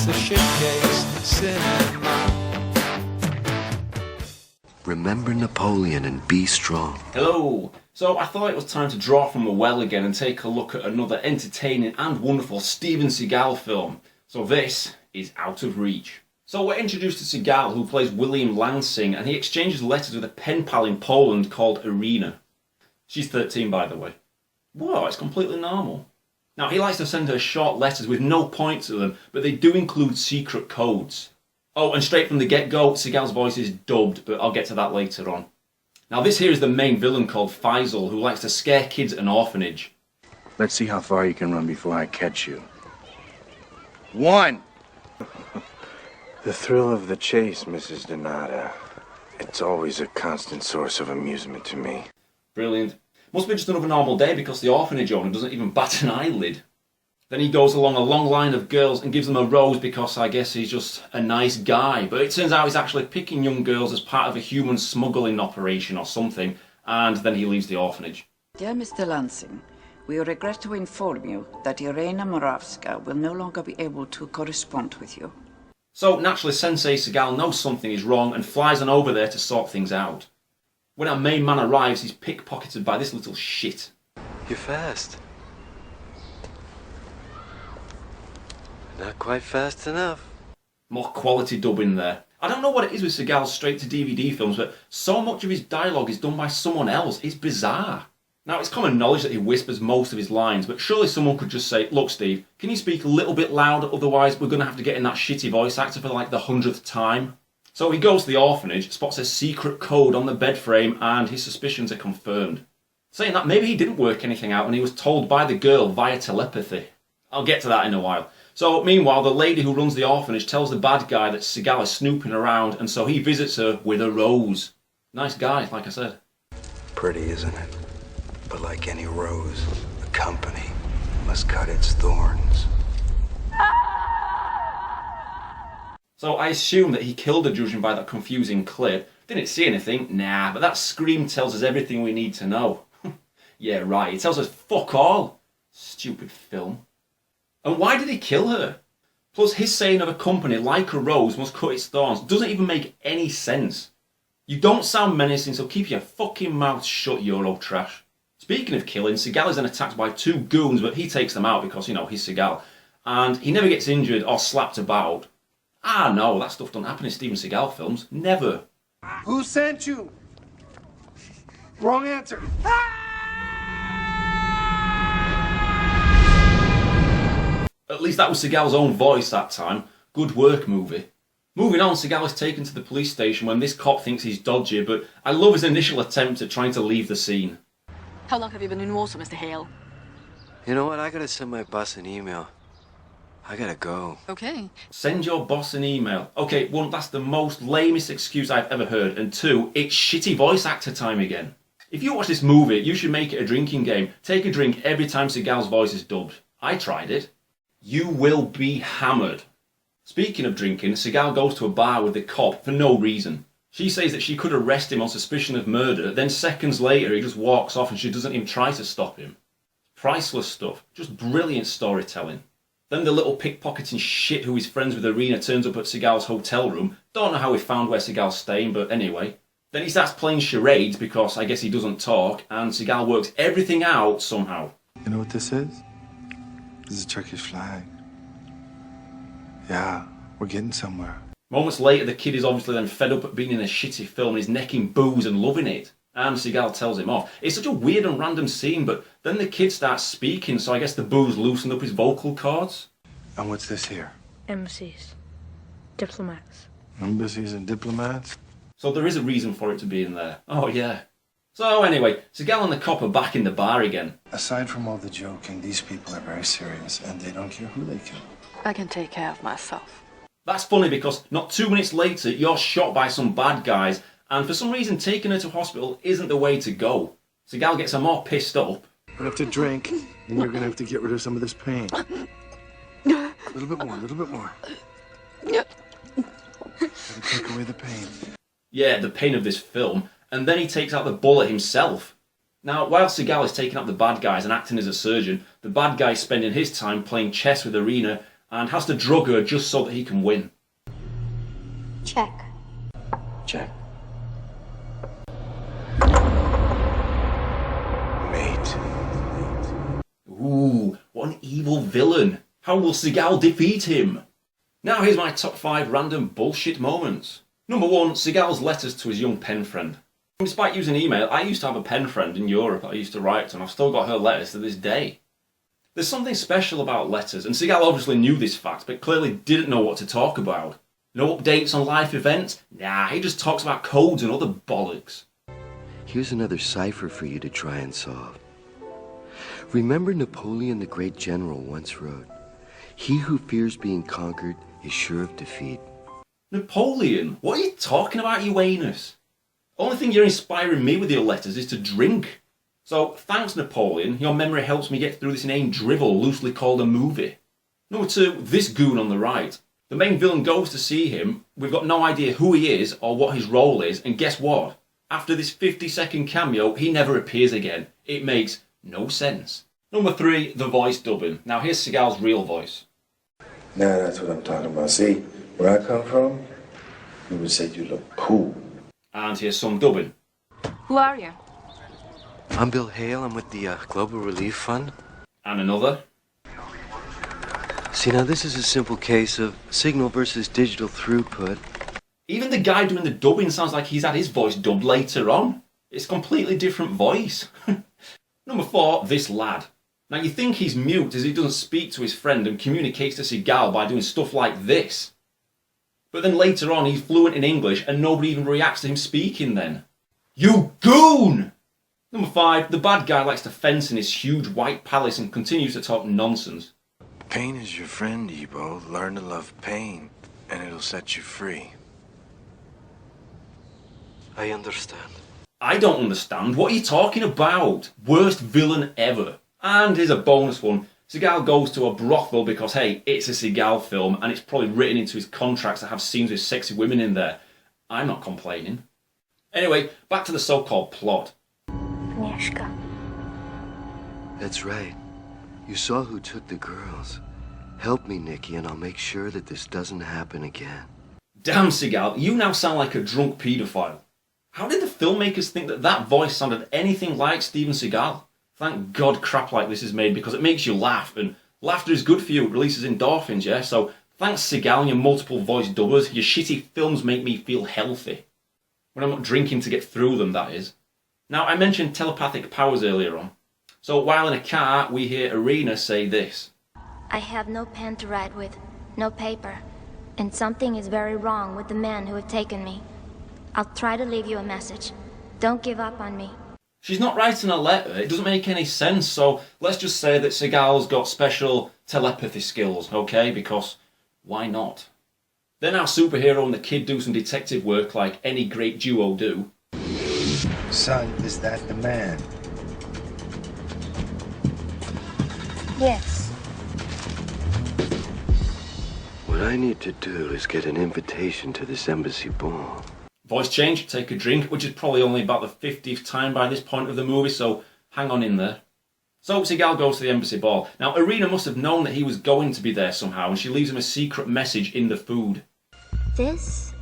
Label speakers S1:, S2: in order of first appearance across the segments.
S1: It's the Shitcase Cinema.
S2: Remember Napoleon and be strong.
S3: Hello! So I thought it was time to draw from the well again and take a look at another entertaining and wonderful Steven Seagal film. So this is Out of Reach. So we're introduced to Seagal, who plays William Lansing, and he exchanges letters with a pen pal in Poland called Irina. She's 13, by the way. Whoa, it's completely normal. Now, he likes to send her short letters with no point to them, but they do include secret codes. Oh, and straight from the get-go, Seagal's voice is dubbed, but I'll get to that later on. Now, this here is the main villain called Faisal, who likes to scare kids at an orphanage.
S4: Let's see how far you can run before I catch you. 1! The thrill of the chase, Mrs. Donata. It's always a constant source of amusement to me.
S3: Brilliant. Must be just another normal day because the orphanage owner doesn't even bat an eyelid. Then he goes along a long line of girls and gives them a rose because I guess he's just a nice guy. But it turns out he's actually picking young girls as part of a human smuggling operation or something, and then he leaves the orphanage.
S5: Dear Mr. Lansing, we regret to inform you that Irina Moravska will no longer be able to correspond with you.
S3: So naturally Sensei Seagal knows something is wrong and flies on over there to sort things out. When our main man arrives, he's pickpocketed by this little shit.
S2: You're fast. Not quite fast enough.
S3: More quality dubbing there. I don't know what it is with Seagal's straight-to-DVD films, but so much of his dialogue is done by someone else. It's bizarre. Now, it's common knowledge that he whispers most of his lines, but surely someone could just say, look, Steve, can you speak a little bit louder, otherwise we're going to have to get in that shitty voice actor for like the 100th time? So he goes to the orphanage, spots a secret code on the bed frame, and his suspicions are confirmed. Saying that, maybe he didn't work anything out and he was told by the girl via telepathy. I'll get to that in a while. So, meanwhile, the lady who runs the orphanage tells the bad guy that Seagal is snooping around, and so he visits her with a rose. Nice guy, like I said.
S4: Pretty, isn't it? But like any rose, the company must cut its thorns.
S3: So I assume that he killed her, judging by that confusing clip. Didn't see anything, nah, but that scream tells us everything we need to know. Yeah, right, it tells us fuck all. Stupid film. And why did he kill her? Plus, his saying of a company like a rose must cut its thorns doesn't even make any sense. You don't sound menacing, so keep your fucking mouth shut, Euro trash. Speaking of killing, Seagal is then attacked by two goons, but he takes them out because, you know, he's Seagal. And he never gets injured or slapped about. Ah, no, that stuff doesn't happen in Steven Seagal films. Never.
S6: Who sent you? Wrong answer.
S3: At least that was Seagal's own voice that time. Good work, movie. Moving on, Seagal is taken to the police station when this cop thinks he's dodgy, but I love his initial attempt at trying to leave the scene.
S7: How long have you been in Warsaw, Mr. Hale?
S2: You know what? I gotta send my boss an email. I gotta go.
S7: Okay.
S3: Send your boss an email. Okay, one, that's the most lamest excuse I've ever heard, and two, it's shitty voice actor time again. If you watch this movie, you should make it a drinking game. Take a drink every time Seagal's voice is dubbed. I tried it. You will be hammered. Speaking of drinking, Seagal goes to a bar with the cop for no reason. She says that she could arrest him on suspicion of murder, then seconds later he just walks off and she doesn't even try to stop him. Priceless stuff. Just brilliant storytelling. Then the little pickpocketing shit who is friends with Irina turns up at Seagal's hotel room. Don't know how he found where Seagal's staying, but anyway. Then he starts playing charades because I guess he doesn't talk, and Seagal works everything out somehow.
S6: You know what this is? This is a Turkish flag. Yeah, we're getting somewhere.
S3: Moments later, the kid is obviously then fed up at being in a shitty film and is necking booze and loving it. And Seagal tells him off. It's such a weird and random scene, but then the kid starts speaking, so I guess the booze loosened up his vocal cords.
S6: And what's this here?
S8: Embassies. Diplomats.
S6: Embassies and diplomats?
S3: So there is a reason for it to be in there. Oh yeah. So anyway, Seagal and the cop are back in the bar again.
S6: Aside from all the joking, these people are very serious, and they don't care who they kill.
S7: I can take care of myself.
S3: That's funny because not 2 minutes later, you're shot by some bad guys, and for some reason taking her to hospital isn't the way to go. Seagal gets her more pissed up.
S6: You're gonna have to drink, and you're gonna have to get rid of some of this pain. A little bit more, a little bit more. Gotta take away the pain.
S3: Yeah, the pain of this film. And then he takes out the bullet himself. Now, while Seagal is taking out the bad guys and acting as a surgeon, the bad guy's spending his time playing chess with Irina, and has to drug her just so that he can win.
S9: Check.
S4: Check. Mate.
S3: Ooh, what an evil villain. How will Seagal defeat him? Now here's my top 5 random bullshit moments. Number 1, Seagal's letters to his young pen friend. Despite using email, I used to have a pen friend in Europe that I used to write to, and I've still got her letters to this day. There's something special about letters, and Seagal obviously knew this fact, but clearly didn't know what to talk about. No updates on life events? Nah, he just talks about codes and other bollocks.
S2: Here's another cipher for you to try and solve. Remember Napoleon the great general once wrote, "He who fears being conquered is sure of defeat."
S3: Napoleon? What are you talking about, you anus? Only thing you're inspiring me with your letters is to drink. So, thanks Napoleon, your memory helps me get through this inane drivel loosely called a movie. Number 2, this goon on the right. The main villain goes to see him, we've got no idea who he is or what his role is, and guess what? After this 50-second cameo, he never appears again. It makes no sense. Number 3, the voice dubbing. Now here's Seagal's real voice.
S4: Now that's what I'm talking about. See, where I come from, you would say you look cool.
S3: And here's some dubbing.
S7: Who are you?
S2: I'm Bill Hale, I'm with the Global Relief Fund.
S3: And another.
S2: See, now this is a simple case of signal versus digital throughput.
S3: Even the guy doing the dubbing sounds like he's had his voice dubbed later on. It's a completely different voice. Number 4, this lad. Now you think he's mute as he doesn't speak to his friend and communicates to Seagal by doing stuff like this. But then later on he's fluent in English and nobody even reacts to him speaking then. You goon! Number 5, the bad guy likes to fence in his huge white palace and continues to talk nonsense.
S4: Pain is your friend, Ebo. Learn to love pain, and it'll set you free.
S2: I understand.
S3: I don't understand. What are you talking about? Worst villain ever. And here's a bonus one. Seagal goes to a brothel because, hey, it's a Seagal film and it's probably written into his contracts to have scenes with sexy women in there. I'm not complaining. Anyway, back to the so-called plot.
S9: Agnieszka.
S2: That's right. You saw who took the girls. Help me, Nikki, and I'll make sure that this doesn't happen again.
S3: Damn, Seagal, you now sound like a drunk paedophile. How did the filmmakers think that that voice sounded anything like Steven Seagal? Thank God crap like this is made because it makes you laugh, and laughter is good for you, it releases endorphins, yeah? So thanks Seagal and your multiple voice dubbers, your shitty films make me feel healthy. When I'm not drinking to get through them, that is. Now, I mentioned telepathic powers earlier on. So while in a car, we hear Irina say this.
S9: I have no pen to write with, no paper, and something is very wrong with the men who have taken me. I'll try to leave you a message. Don't give up on me.
S3: She's not writing a letter, it doesn't make any sense, so let's just say that Seagal's got special telepathy skills, okay? Because why not? Then our superhero and the kid do some detective work like any great duo do.
S4: Son, is that the man?
S9: Yes.
S2: What I need to do is get an invitation to this embassy ball.
S3: Voice change, take a drink, which is probably only about the 50th time by this point of the movie, so hang on in there. So Seagal goes to the embassy ball. Now Irina must have known that he was going to be there somehow, and she leaves him a secret message in the food.
S9: This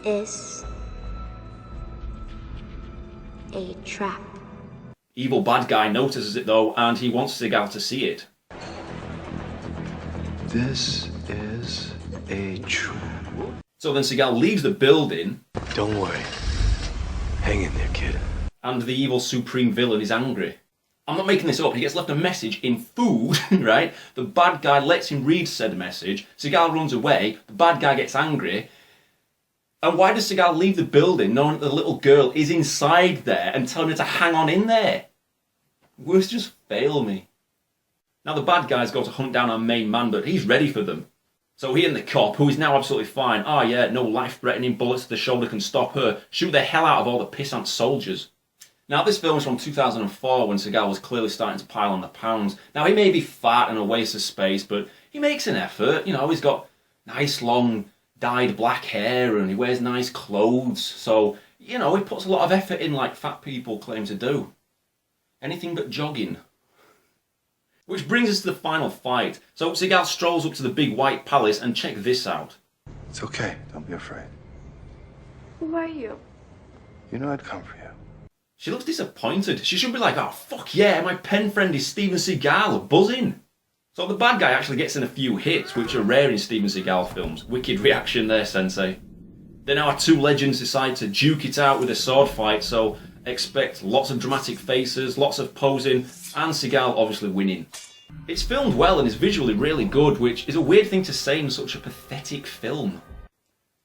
S9: is a trap.
S3: Evil bad guy notices it though, and he wants Seagal to see it.
S2: This is a trap.
S3: So then Seagal leaves the building.
S2: Don't worry. Hang in there, kid.
S3: And the evil supreme villain is angry. I'm not making this up, he gets left a message in food, right? The bad guy lets him read said message, Seagal runs away, the bad guy gets angry. And why does Seagal leave the building knowing that the little girl is inside there and telling her to hang on in there? Words just fail me. Now the bad guys go to hunt down our main man, but he's ready for them. So he and the cop, who is now absolutely fine, oh yeah, no life-threatening bullets to the shoulder can stop her, shoot the hell out of all the pissant soldiers. Now this film is from 2004 when Seagal was clearly starting to pile on the pounds. Now he may be fat and a waste of space, but he makes an effort. You know, he's got nice long dyed black hair and he wears nice clothes. So, you know, he puts a lot of effort in like fat people claim to do. Anything but jogging. Which brings us to the final fight. So Seagal strolls up to the big white palace and check this out.
S6: It's okay. Don't be afraid.
S8: Who are you?
S6: You know I'd come for you.
S3: She looks disappointed. She should be like, oh fuck yeah, my pen friend is Steven Seagal, buzzing. So the bad guy actually gets in a few hits, which are rare in Steven Seagal films. Wicked reaction there, Sensei. Then our two legends decide to duke it out with a sword fight, so expect lots of dramatic faces, lots of posing, and Seagal obviously winning. It's filmed well and is visually really good, which is a weird thing to say in such a pathetic film.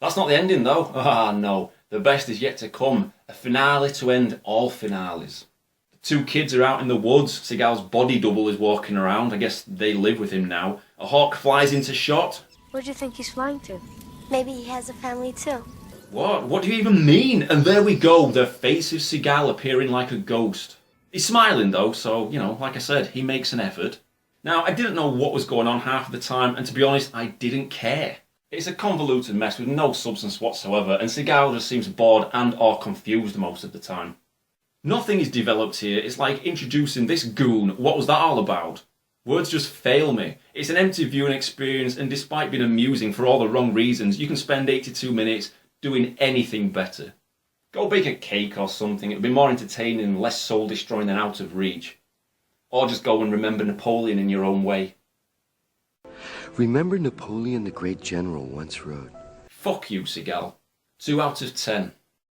S3: That's not the ending though. Ah no, the best is yet to come. A finale to end all finales. The two kids are out in the woods, Seagal's body double is walking around, I guess they live with him now. A hawk flies into shot.
S10: Where do you think he's flying to? Maybe he has a family too.
S3: What? What do you even mean? And there we go, the face of Seagal appearing like a ghost. He's smiling though, so, you know, like I said, he makes an effort. Now, I didn't know what was going on half of the time, and to be honest, I didn't care. It's a convoluted mess with no substance whatsoever, and Seagal just seems bored and or confused most of the time. Nothing is developed here. It's like introducing this goon. What was that all about? Words just fail me. It's an empty viewing experience, and despite being amusing for all the wrong reasons, you can spend 82 minutes doing anything better. Go bake a cake or something. It'll be more entertaining and less soul destroying than Out of Reach. Or just go and remember Napoleon in your own way.
S2: Remember Napoleon the great general once wrote,
S3: Fuck you, Seagal. 2 out of 10.